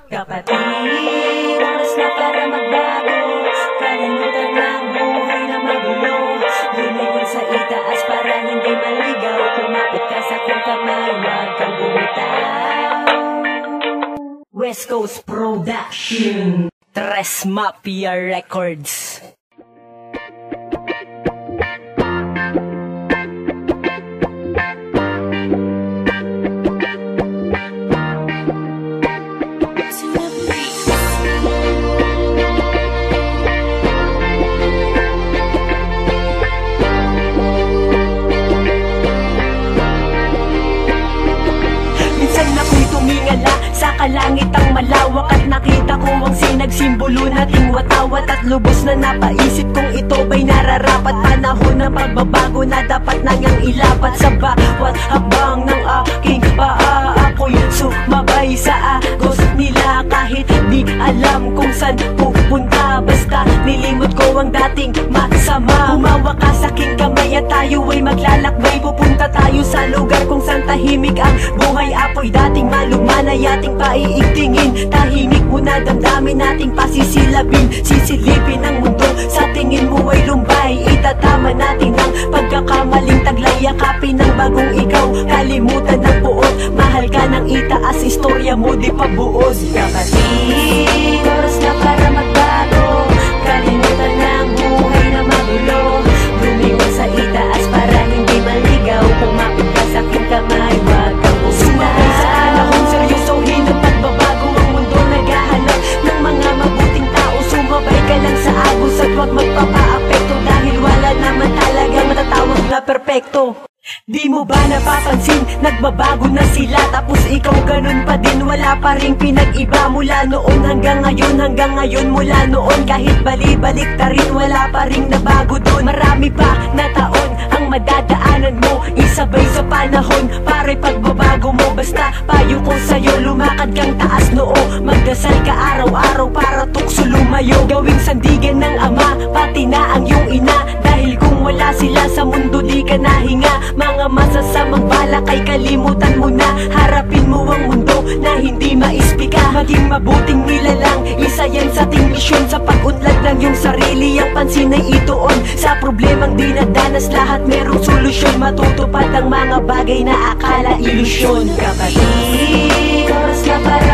Kapatid, oras na para magbago. Kalimutan ng buhay na magulo. Lumingon sa itaas para hindi maligaw. Kumapit ka sa kong kamay, wag kang bumitaw. West Coast Production, Tres Mafia Records. Sa kalangit ang malawak at nakita ko ang sinagsimbolo nating watawat. At lubos na napaisip kung ito ba'y nararapat. Panahon ng pagbabago na dapat nangyang ilapat. Sa bawat habang ng aking paa, ako'y sumabay sa agos nila. Kahit di alam kung saan pupunta, basta nilimot ko ang dating masama. Humawa ka sa aking kamay at tayo ay maglalakbay. Pupunta tayo sa lugar kung saan tahimik ang buhay. Apoy dating malumanay ating paiigtingin. Tahimik muna damdamin nating pasisilabin. Sisilipin ang mundo sa tingin mo ay lumbay. Itatama natin ang pagkakamaling taglay. Yakapin ang bagong ikaw, kalimutan ng buot. Mahal ka ng itaas, istorya mo di pa buod. Kapatid, oras na para magbago. Kalimutan ng buhay na magulo. Lumingon sa itaas para hindi maligaw. Kumapit ka sa aking kamay, wag kang bumitaw. Sa panahon seryosohin ang pagbabago. Ang mundo naghahanap ng mga mabuting tao. Sumabay ka lang sa agos at wag magpapaapekto. Dahil wala naman talaga matatawag na perpekto. Di mo ba napapansin, nagbabago na sila. Tapos ikaw ganun pa din, wala pa ring pinag-iba. Mula noon hanggang ngayon mula noon. Kahit bali-balik ta rin, wala pa ring nabago dun. Marami pa na taon ang madadaanan mo. Isabay sa panahon, pare pagbabago mo. Basta payo ko sa'yo, lumakad kang taas noo. Magdasal ka araw-araw para tukso lumayo. Gawing sandigan ng ama, pati na ang iyong ina. Dahil kung wala sila sa mundo di ka nahinga. Mga masasamang balak ay kalimutan mo na. Harapin mo ang mundo na hindi maispika. Maging mabuting nilalang, isa yan sa ating misyon. Sa pag-unlad ng iyong sarili, ang pansin ay ituon. Sa problemang dinadanas, lahat merong solusyon. Matutupad ang mga bagay na akala ilusyon. Kapatid, oras na para